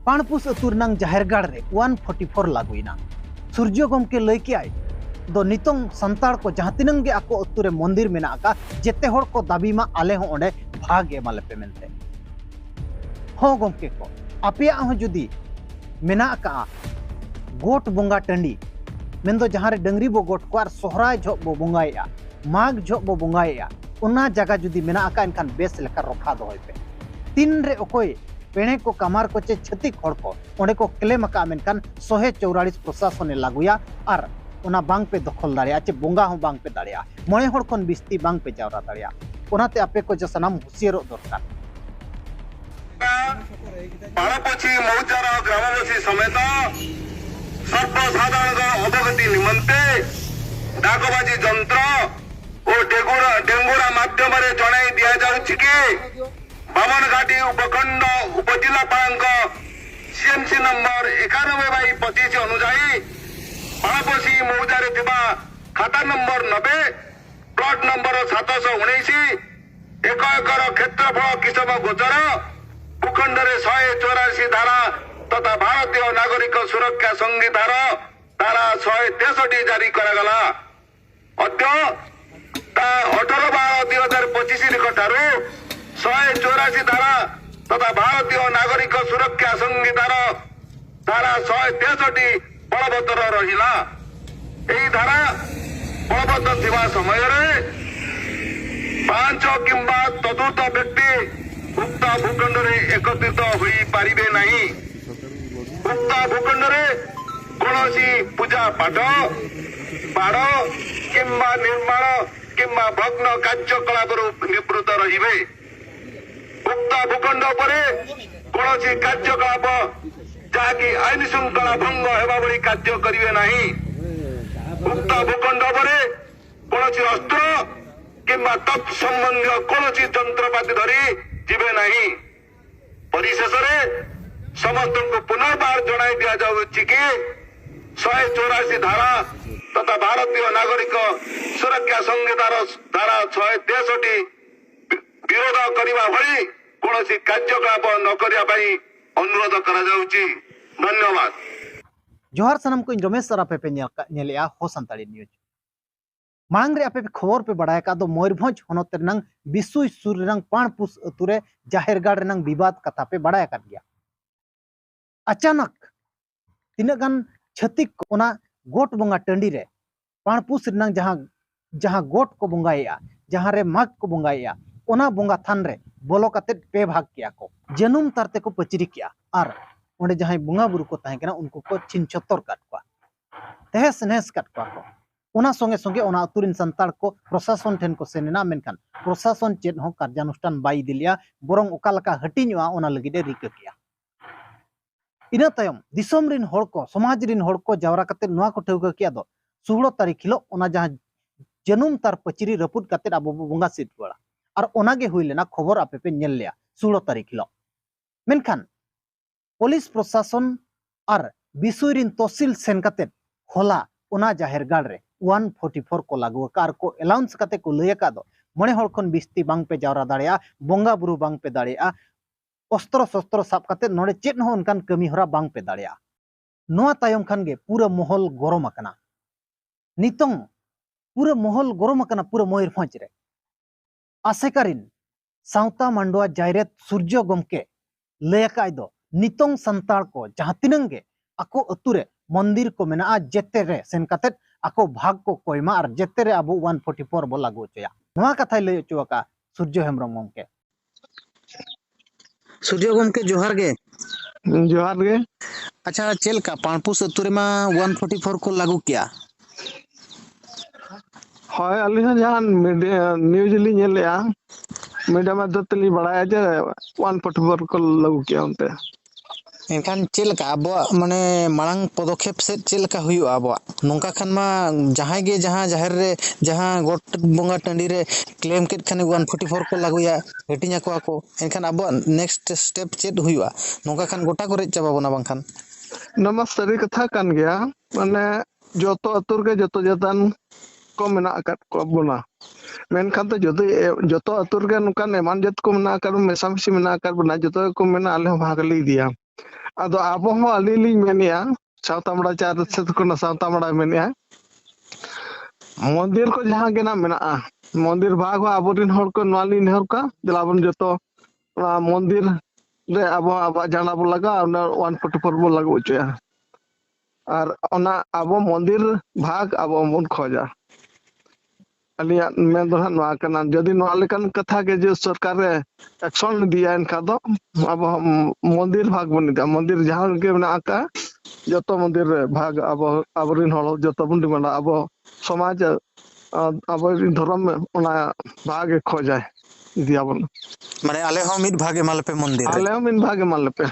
पाणपुस अतुर नंग जाहेरगाड़ रे 144 लागुइना सूर्य गमके लय के आय दो नितोंग संताड़ को जहां तिनंग गे आको अतुरे मंदिर मेना का जेते होड़ को दाबी मा आले हो ओंडे भाग एमाले पे मेनते हो गमके को आपिया हो जुदी मेना का गोट बोंगा टंडी मेंदो जहां रे डंगरी बो गोट को आर सोहराय झो बो बोंगाया माग झो बो बोंगाया उना जगह जुदी मेना का इनखान बेस लेका रखा दोय पे तीन रे ओकोय पेणे को कमार को चे छतिक होड़ को ओंडे को क्लेम का मेनखान 144 प्रशासन लागुया आर ओना बांग पे दखल दाड़िया चे बोंगा हो बांग पे दाड़िया मणे होड़ खन बिस्ती बांग पे जावरा दाड़िया ओनाते आपे को जे सनाम हुसियारो दरकार पाड़पछी मौजार ग्रामवासी समेत सर्वसाधारण अवगति निमंते डाकबाजी जंत्र और डेंगुरा माध्यम जनाई दि जाउछि कि बामनघाटी उपखंड उपजिलापाल सीएमसी नंबर 91/25 अनुसार पाड़पछी मौजार खाता नंबर 90 प्लॉट नंबर 719 1 एकर क्षेत्रफल किसम गोचर भूखंड 184 धारा तथा भारतीय नागरिक सुरक्षा संहितार धारा 163 जारी करागला अद्य 18/12/2025 निकटारू 184 धारा तथा भारतीय नागरिक सुरक्षा संहितार धारा 163 बलवत्तर रहिला एही धारा बलवत्तर थिबा समय 5 किंबा तदुर्थ व्यक्ति उक्त भूखंड एकत्रित हो पारिबे नहीं उक्त भूखंड कौनसी पूजा पाठ बाड़ किंबा निर्माण किंबा भग्न कार्यकलाप निवृत्त रहिबे उक्त भूखंड उपरे कौनसी कार्यकलाप जहाँकि आईन श्रृंखला भंग हेबा भली कार्य करिवे नहीं उक्त भूखंड उपरे कौनसी अस्त्र किंबा तत्संबंधी कौनसी जंत्रपाति धरी जीवे नहीं परिशेष समस्त को पुनर्बार जनाई दि जाउछि कि 184 धारा तथा भारतीय नागरिक सुरक्षा संहितार धारा 163 विरोध करने भली कौन कार्यकलाप न करने अनुरोध करा जाउछि। धन्यवाद। जोहार सनम को रमेश सर आपे पे नेलिया हो संताड़ी न्यूज मांग रे आपे खबर पे बढ़ाया का दो मयूरभंज होनत रनंग बिसुई सुर रंग पाणपुस अतुरे जाहेरगाड़ रनंग विवाद कथा पे बढ़ाया कर गया अचानक तिना गान छतिक ओना गोट बोंगा टंडी रे पाणपुस रनंग जहां गोट को बोंगाया जहां रे माग को बोंगाया ओना बोंगा थान रे बोलो कते पे भाग किया को जनुम तरते को पचरी किया आर ओंडे जहां बोंगा बुरु को ताहे कना उनको को छिन छत्तर काट को तहस नहस काट को ओना संगे संगे ओना अतुरिन संताड़ को प्रशासन ठेन को सेनेना मेनखान प्रशासन चेद हो कार्यानुष्ठान बाई दिलिया बरंग ओकालका हटिनुआ ओना लगिदे रिका किया इना तायम दिसम रिन होड़ को समाज रिन होड़ को जावरा कते नुआ को ठेउका किया दो 16 तारीख हिलो ओना जहां जनुम तार पचिरी रपुट कते आबो बोंगा सीट वाला और ओनागे हुई लेना खबर आपे पे नेल लिया 16 तारीख हिलो मेनखान पुलिस प्रशासन और बिसुरिन तहसील सेन कते होला ओना जाहेरगाड़ रे 144 को लागू कार को अलाउंस कते को लय का दो मणे होड़ खन बिस्ती बांग पे जावरा दाड़िया बोंगा बुरु बांग पे दाड़िया अस्त्र शस्त्र साब कते नोडे चेत हो उनकान कमी हरा बांग पे दाड़िया नोआ तायम खान गे पूरा माहौल गरम अकना नितोंग पूरा माहौल गरम अकना पूरा मयूरभंज रे आसेकारिन सावता मांडवा जायरेत सूर्य गमके लय का दो नितोंग संताड़ को जहां तिनंगे आको अतुरे मंदिर को मेना जेते रे सेन कते आको भाग को कोयमा और जेते रे अबो 144 बो लागू चया नोआ कथा लय चुका सूर्य हेमरम गमके सूर्य गमके जोहार गे अच्छा चेल का पाणपुस अतुरे मा 144 को लागू किया হয় আলিনা জান নিউজ লি নেলিয়া मीडिया में दतली बढ़ाया जे 144 को लागू किया उनते एनखान चेलका अब माने मांग पदक्षेप से चेलका हुई अब नोंका खान मा जहां गे जहां जाहिर रे जहां गोट बोंगा टंडी रे क्लेम केट खाने 144 को लागुया हेटिया को एनखान अब नेक्स्ट स्टेप चेट हुआ नोंका खान गोटा करे चाबाबोना बांखान नमस्ते कथा कान गया माने जतो अतुर के जतो जतन को मेना अकत को बोना मेनखान तो जतो अतुर के नुकान एमान जत को मेना कर मेसामिसी मेना कर बना जतो को मेना आले भाग ले दिया ᱟᱫᱚ ᱟᱵᱚ ᱦᱚᱸ ᱟᱹᱞᱤᱧ ᱞᱤᱧ ᱢᱮᱱᱮᱜᱼᱟ ᱥᱟᱶᱛᱟᱢᱲᱟ ᱪᱟᱨ ᱥᱮᱫ ᱠᱷᱚᱱᱟᱜ ᱥᱟᱶᱛᱟᱢᱲᱟ ᱢᱮᱱᱮᱜᱼᱟ ᱢᱚᱱᱫᱤᱨ ᱠᱚ ᱡᱟᱦᱟᱸ ᱜᱮ ᱱᱟᱜ ᱢᱮᱱᱟᱜᱼᱟ ᱢᱚᱱᱫᱤर ᱵᱷᱟᱜᱽ ᱦᱚᱸ ᱟᱵᱚᱨᱮᱱ ᱦᱚᱲ ᱠᱚ ᱱᱚᱣᱟ ᱞᱤᱧ ᱱᱮᱦᱚᱨ ᱠᱚᱣᱟ ᱫᱮᱞᱟᱵᱚᱱ ᱡᱚᱛᱚ ᱚᱱᱟ ᱢᱚᱱᱫᱤᱨ ᱨᱮ ᱟᱵᱚᱣᱟᱜ ᱡᱟᱸᱰᱟ ᱵᱚᱱ ᱞᱟᱜᱟᱣᱟ ᱚᱱᱟ 144 ᱵᱚᱱ ᱞᱟᱜᱟᱣ ᱦᱚᱪᱚᱭᱟ ᱟᱨ ᱚᱱᱟ ᱟᱵᱚ ᱢᱚᱱᱫᱤर ᱵᱷᱟᱜᱽ ᱟᱵᱚ ᱵᱚᱱ ᱠᱷᱚᱡᱟ ᱟᱹᱞᱤᱧᱟᱜ ᱢᱮᱱ ᱫᱚ ᱦᱟᱸᱜ ᱱᱚᱣᱟ ᱠᱟᱱᱟ ᱡᱩᱫᱤ ᱱᱚᱣᱟ ᱞᱮᱠᱟᱱ ᱠᱟᱛᱷᱟ ᱜᱮ ᱡᱮ ᱥᱚᱨᱠᱟর ᱨᱮ ᱮᱠᱥᱚᱱ ᱤᱫᱤᱭᱟ ᱮᱱᱠᱷᱟᱱ ᱫᱚ ᱟᱵᱚ মন্দির ভাগ বন ইদিয়া মন্দির ᱡᱟᱦᱟᱸ ᱜᱮ ᱢᱮᱱᱟᱜ ᱟᱠᱟᱜᱼᱟ ᱡᱚᱛᱚ ᱢᱚᱱᱫᱤᱨ ᱨᱮ ᱵᱷᱟᱜᱽ ᱟᱵᱚᱨᱮᱱ ᱦᱚᱲ ᱡᱚᱛᱚ ᱵᱚᱱ ᱰᱤᱢᱟন্ডᱟ ᱟᱵᱚ ᱥᱚᱢᱟᱡᱽ ᱟᱵᱚᱨᱮᱱ ᱫᱷᱚᱨᱚᱢ ᱚᱱᱟ ᱵᱷᱟᱜᱽ ᱮ ᱠᱷᱚᱡᱟᱭ ᱤᱫᱤᱭᱟᱵᱚᱱ ᱢᱟᱱᱮ ᱟᱞᱮ ᱦᱚᱸ ᱢᱤᱫ ᱵᱷᱟᱜ ᱮᱢᱟᱞᱮᱯᱮ ᱢᱚᱱᱫᱤᱨ ᱨᱮ ᱟᱞᱮ ᱦᱚᱸ ᱢᱤᱫ ᱵᱷᱟᱜᱽ ᱮᱢᱟᱞᱮᱯᱮ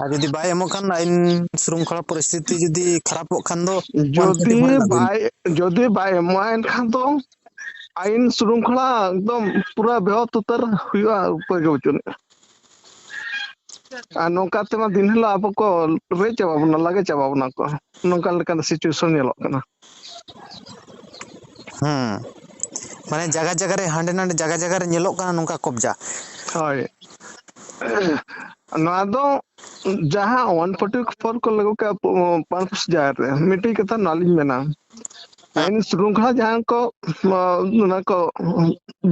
ᱟᱨ ᱡᱩᱫᱤ ᱵᱟᱭ ᱮᱢᱚᱜ ᱠᱷᱟᱱ ᱟᱹᱭᱤᱱ ᱥᱨᱩᱝᱠᱷᱚᱞᱟ ᱯᱚᱨᱤᱥᱛᱷᱤᱛᱤ ᱡᱩᱫᱤ ᱠᱷᱟᱨᱟᱯᱚᱜ ᱠᱷᱟᱱ ᱫᱚ 144 যদি বাই এমᱚᱜᱼᱟ ᱮᱱᱠᱷᱟᱱ ᱫᱚ আইন শৃঙ্খলা একদম পুরা ব্যাহত উত্তর হুᱭᱩᱜᱼᱟ উপায় ᱜᱮ ᱵᱟᱹᱪᱩᱜᱼᱟ ᱟᱨ ᱱᱚᱝᱠᱟ ᱛᱮᱢᱟ ᱫᱤᱱ ᱦᱤᱞᱳᱜ ᱟᱵᱚ ᱠᱚ ᱨᱮᱡ ᱪᱟᱵᱟ ᱵᱚᱱᱟ ᱞᱟᱜᱮ ᱪᱟᱵᱟ ᱵᱚᱱᱟ ᱠᱚ ᱱᱚᱝᱠᱟ ᱞᱮᱠᱟᱱ ᱥᱤᱪᱩᱭᱮᱥᱚᱱ ᱧᱮᱞᱚᱜ ᱠᱟᱱᱟ ᱢᱟᱱᱮ ᱡᱟᱭᱜᱟ ᱡᱟᱭᱜᱟ ᱨᱮ ᱦᱟᱸᱰᱮ ᱱᱟᱰᱮ ᱡᱟᱭᱜᱟ ᱡᱟᱭᱜᱟ ᱨᱮ ᱧᱮᱞᱚᱜ ᱠᱟᱱᱟ ᱱᱚᱝᱠᱟ ᱠᱚᱵᱡᱟ ᱦᱳᱭ ᱱᱚᱣᱟ ᱫᱚ ᱡᱟᱦᱟᱸ 144 ᱠᱚ ᱞᱟᱜᱟᱣ ᱠᱮᱜᱼᱟ ᱯᱟᱱᱯᱩᱥ ᱡᱟᱦᱮᱨ ᱨᱮ ᱢᱤᱫᱴᱤᱡ ᱠᱟᱛᱷᱟ ᱱᱚᱣᱟ ᱞᱤᱧ ᱢᱮᱱᱟ ᱟইᱱ ᱥᱨᱩᱝᱠᱷᱚᱞᱟ ᱡᱟᱦᱟᱸ ᱠᱚ ᱚᱱᱟ ᱠᱚ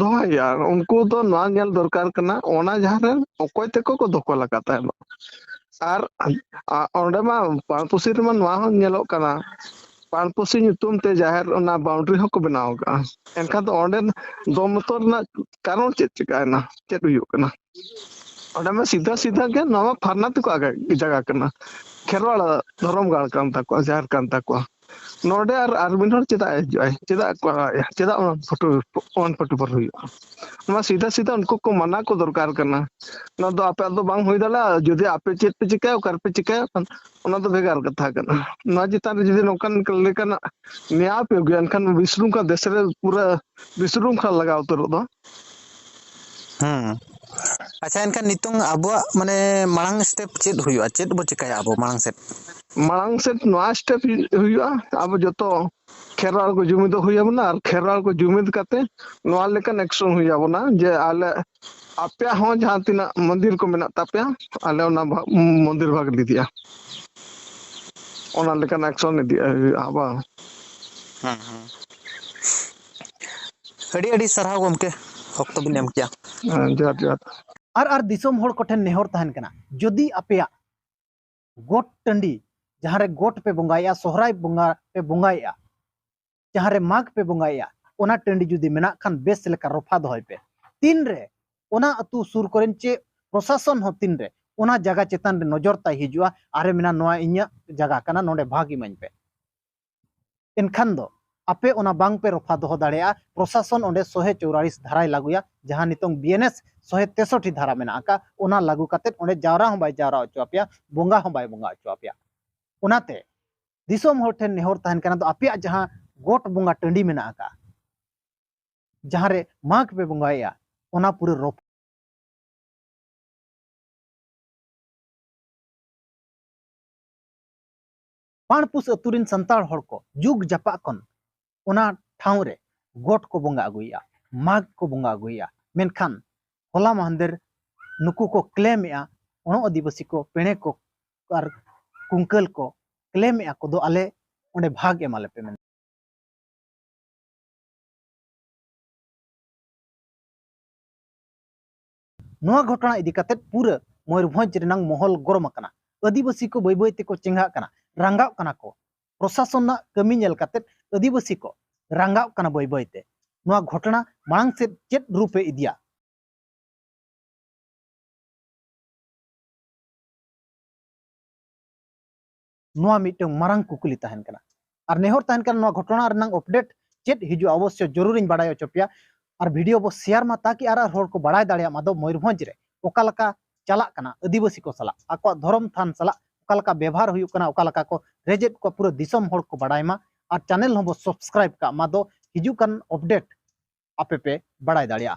ᱫᱚᱦᱚᱭᱟ ᱩᱱᱠᱩ ᱫᱚ ᱱᱚᱣᱟ ᱧᱮᱞ ᱫᱚᱨᱠᱟর ᱠᱟᱱᱟ ᱚᱱᱟ ᱡᱟᱦᱟᱸ ᱨᱮ ᱚᱠᱚᱭ ᱛᱮᱠᱚ ᱠᱚ ᱫᱚᱠᱷᱚᱞ ᱟᱠᱟᱫ ᱛᱟᱦᱮᱱᱟ ᱟᱨ ᱚᱸᱰᱮ ᱢᱟ ᱯᱟᱱᱯᱩᱥᱤ ᱨᱮᱢᱟ ᱱᱚᱣᱟ ᱦᱚᱸ ᱧᱮᱞᱚᱜ ᱠᱟᱱᱟ ᱯᱟᱱᱯᱩᱥᱤ ᱧᱩᱛᱩᱢ ᱛᱮ ᱡᱟᱦᱮᱨ ᱚᱱᱟ ᱵᱟᱣᱩᱱᱰᱟᱨᱤ ᱦᱚᱸᱠᱚ ᱵᱮᱱᱟᱣ ᱟᱠᱟᱜᱼᱟ ᱮᱱᱠᱷᱟᱱ ᱫᱚ ᱚᱸᱰᱮ ᱫᱚᱢ ᱢᱚᱛᱚ ᱨᱮᱱᱟᱜ ᱠᱟᱨᱚᱱ ᱪᱮᱫ ᱪᱤᱠᱟᱹᱭᱮᱱᱟ ᱪᱮᱫ ᱦᱩᱭᱩᱜ ᱠᱟᱱᱟ ᱚᱸᱰᱮ ᱢᱟ ᱥᱤᱫᱷᱟ ᱥᱤᱫᱷᱟ ᱜᱮ ᱱᱚᱣᱟ ᱯᱷᱟᱨᱱᱟ ᱛᱮᱠᱚ ᱡᱟᱭᱜᱟ ᱠᱟᱱᱟ ᱠᱷᱮᱨᱣᱟᱲ ᱫᱷᱚᱨᱚᱢ ᱜᱟᱲ ᱠᱟᱱ ᱛᱟᱠᱚᱣᱟ ᱡᱟᱦᱮᱨ ᱠᱟᱱ ᱛᱟᱠᱚᱣᱟ ᱱᱚᱰᱮ ᱟᱨ ᱢᱤᱫ ᱦᱚᱲ ᱪᱮᱫᱟᱜ ᱦᱤᱡᱩᱜᱼᱟᱭ ᱪᱮᱫᱟᱜ ᱚᱱᱟ ᱯᱷᱳᱴᱳ 144 ᱦᱩᱭᱩᱜᱼᱟ ᱱᱚᱣᱟ ᱥᱤᱫᱷᱟ ᱥᱤᱫᱷᱟ ᱩᱱᱠᱩ ᱠᱚ ᱢᱟᱱᱟ ᱠᱚ ᱫᱚᱨᱠᱟর ᱠᱟᱱᱟ ᱱᱚᱣᱟ ᱫᱚ ᱟᱯᱮᱭᱟᱜ ᱫᱚ ᱵᱟᱝ ᱦᱩᱭ ᱫᱟᱲᱮᱭᱟᱜᱼᱟ ᱡᱩᱫᱤ ᱟᱯᱮ ᱪᱮᱫ ᱯᱮ ᱪᱤᱠᱟᱹᱭᱟ ᱚᱠᱟ ᱨᱮᱯᱮ ᱪᱤᱠᱟᱹᱭᱟ ᱚᱱᱟ ᱫᱚ ᱵᱷᱮᱜᱟᱨ ᱠᱟᱛᱷᱟ ᱠᱟᱱᱟ ᱱᱚᱣᱟ ᱪᱮᱛᱟᱱ ᱨᱮ ᱡᱩᱫᱤ ᱱᱚᱝᱠᱟᱱ ᱞᱮᱠᱟᱱᱟᱜ ᱱᱮᱭᱟᱣ ᱯᱮ ᱟᱹᱜᱩᱭᱟ ᱮᱱᱠᱷᱟᱱ ᱵᱤᱥᱨᱩᱝᱠᱷᱟ ᱫᱮᱥ ᱨᱮ ᱯᱩᱨᱟᱹ ᱵᱤᱥᱨᱩᱝᱠᱷᱟ ᱞᱟᱜᱟᱣ ᱩᱛᱟᱹᱨᱚᱜ ᱫᱚ ᱟᱪᱪᱷᱟ ᱮᱱᱠᱷᱟᱱ ᱱᱤᱛᱚᱝ ᱟᱵᱚᱣᱟᱜ ᱢᱟᱱᱮ ᱢᱟᱲᱟᱝ ᱥᱴᱮᱯ ᱪᱮᱫ ᱦᱩᱭᱩᱜᱼᱟ ᱪᱮᱫ ᱵᱚ ᱪᱤᱠᱟᱹᱭᱟ ᱟᱵᱚ ᱢᱟᱲᱟᱝ ᱥᱮᱫ ᱢᱟᱲᱟᱝ ᱥᱮᱫ ᱱᱚᱣᱟ ᱥᱴᱮᱯ ᱦᱩᱭᱩᱜᱼᱟ ᱟᱵᱚ ᱡᱚᱛᱚ ᱠᱷᱮᱨᱣᱟᱲ ko ᱡᱩᱢᱤᱫ ᱦᱩᱭ ᱟᱵᱚᱱᱟ ᱟᱨ ᱠᱷᱮᱨᱣᱟᱲ ko ᱡᱩᱢᱤᱫ ᱠᱟᱛᱮ ᱱᱚᱣᱟ ᱞᱮᱠᱟᱱ ᱮᱠᱥᱚᱱ ᱦᱩᱭ ᱟᱵᱚᱱᱟ ᱡᱮ ᱟᱞᱮ ᱟᱯᱮᱭᱟᱜ ᱦᱚᱸ ᱡᱟᱦᱟᱸ ᱛᱤᱱᱟᱹᱜ ᱢᱚᱱᱫᱤᱨ ᱠᱚ ᱢᱮᱱᱟᱜ ᱛᱟᱯᱮᱭᱟ ᱟᱞᱮ ᱚᱱᱟ ᱢᱚᱱᱫᱤᱨ ᱵᱷᱟᱜᱽ ᱤᱫᱤᱭᱟ ᱚᱱᱟ ᱞᱮᱠᱟᱱ ᱮᱠᱥᱚᱱ ᱤᱫᱤᱭᱟ ᱵᱟᱝ ᱟᱹᱰᱤ ᱟᱹᱰᱤ ᱥᱟᱨᱦᱟᱣ ᱜᱚᱢᱠᱮ ᱚᱠᱛᱚ ᱵᱤᱱ ᱮᱢ ᱠᱮᱜᱼᱟ ᱡᱚᱦᱟᱨ ᱡᱚᱦᱟᱨ ᱟᱨ ᱫᱤᱥᱚᱢ ᱦᱚᱲ ᱠᱚᱴᱷᱮᱱ ᱱᱮᱦᱚᱨ ᱛᱟᱦᱮᱱ ᱠᱟᱱᱟ ᱡᱩᱫᱤ ᱟᱯᱮᱭᱟᱜ ᱜᱚᱴ ᱴᱟᱺᱰᱤ ᱡᱟᱦᱟᱸ ᱨᱮ ᱜᱚᱴ ᱯᱮ ᱵᱚᱸगाᱭᱟ ᱥᱚᱦᱨᱟᱭ ᱵᱚᱸगा ᱯᱮ ᱵᱚᱸगाᱭᱟ ᱡᱟᱦᱟᱸ ᱨᱮ ᱢᱟᱜᱽ ᱯᱮ ᱵᱚᱸगाᱭᱟ ᱚᱱᱟ ᱴᱟᱺᱰᱤ ᱡᱩᱫᱤ ᱢᱮᱱᱟᱜ ᱠᱷᱟᱱ ᱵᱮᱥ ᱞᱮᱠᱟ ᱨᱚᱯᱷᱟ ᱫᱚᱦᱚᱭ ᱯᱮ ᱛᱤᱱᱨᱮ ᱚᱱᱟ ᱟᱹᱛᱩ ᱥᱩᱨ ᱠᱚᱨᱮᱱ ᱪᱮ ᱯᱨᱚᱥᱟᱥᱚᱱ ᱦᱚᱸ ᱛᱤᱱᱨᱮ ᱚᱱᱟ ᱡᱟᱭᱜᱟ ᱪᱮᱛᱟᱱ ᱨᱮ ᱱᱚᱡᱚᱨ ᱛᱟᱭ ᱦᱤᱡᱩᱜᱼᱟ ᱟᱨᱮ ᱢᱮᱱᱟ ᱱᱚᱣᱟ ᱤᱧᱟᱹᱜ ᱡᱟᱭᱜᱟ ᱠᱟᱱᱟ ᱱᱚᱰᱮ ᱵᱷᱟᱜᱽ ᱤᱢᱟᱹᱧ ᱯᱮ ᱮᱱᱠᱷᱟᱱ ᱫᱚ ᱟᱯᱮ ᱚᱱᱟ ᱵᱟᱝ ᱯᱮ ᱨᱚᱯᱷᱟ ᱫᱚᱦᱚ ᱫᱟᱲᱮᱭᱟᱜᱼᱟ ᱯᱨᱚᱥᱟᱥᱚᱱ ᱚᱸᱰे 144 ধারায় লাগুয়া ᱡᱟᱦᱟᱸ ᱱᱤᱛᱚᱝ BNS 163 ধারা ᱢᱮᱱᱟᱜ ᱟᱠᱟ ᱚᱱᱟ ᱞᱟᱜᱩ ᱠᱟᱛᱮ ᱚᱸᱰᱮ ᱡᱟᱣᱨᱟ ᱦᱚᱸ ᱵᱟᱭ ᱡᱟᱣᱨᱟ ᱦᱚᱪᱚ ᱟᱯᱮᱭᱟ ᱵᱚᱸᱜᱟ ᱦᱚᱸ ᱵᱟᱭ ᱵᱚᱸᱜᱟ ᱦᱚᱪᱚ ᱟᱯᱮᱭᱟ ᱚᱱᱟᱛᱮ ᱫᱤᱥᱚᱢ ᱦᱚᱲ ᱴᱷᱮᱱ ᱱᱮᱦᱚᱨ ᱛᱟᱦᱮᱱ ᱠᱟᱱᱟ ᱫᱚ ᱟᱯᱮᱭᱟᱜ ᱡᱟᱦᱟᱸ ᱜᱚᱴ ᱵᱚᱸᱜᱟ ᱴᱟᱺᱰᱤ ᱢᱮᱱᱟᱜ ᱟᱠᱟ ᱡᱟᱦᱟᱸ ᱨᱮ ᱢᱟᱜᱽ ᱯᱮ ᱵᱚᱸगाᱭᱟ ᱚᱱᱟ ᱯᱩᱨᱟᱹ ᱨᱚᱯᱷᱟ ᱯᱟᱱᱯᱩᱥ ᱟᱹᱛᱩ ᱨᱮᱱ ᱥᱟᱱᱛᱟᱲ ᱦᱚᱲ ᱠᱚ ᱡᱩᱜᱽ ᱡᱟᱯᱟᱜ ᱠᱷᱚᱱ ᱚᱱᱟ ᱴᱷᱟᱶ ᱨᱮ ᱜᱚᱴ ko bonga aguya mag ko bonga aguya menkhan hola mahander nuku ko claim ea ono adivasi ko pene ko ar kunkal ko claim ea ko do ale onde bhag emale pe men noa ghotona idi katet pura Moyurbhanj renang mohol gorom akana adivasi ko bai bai te ko chengha kana rangau kana ko prosason na kami nyel katet adivasi ko rangau kana bai bai te noa ghotona marang se chet rupe idia noa miteng marang kukuli tahen kana ar nehor tahen kana noa ghotona renang update chet hiju avasya jorurin badai ochopya ar video bo share ma taki ar hor ko badai dalia ma do Moyurbhanj re okalaka chalak kana adivasi ko sala akwa dhorom than sala okalaka ব্যবহার huyuk kana okalaka ko rejet ko pura disom hor ko badai ma ar channel ho bo subscribe ka ma do hiju kan update ape pe badai dalia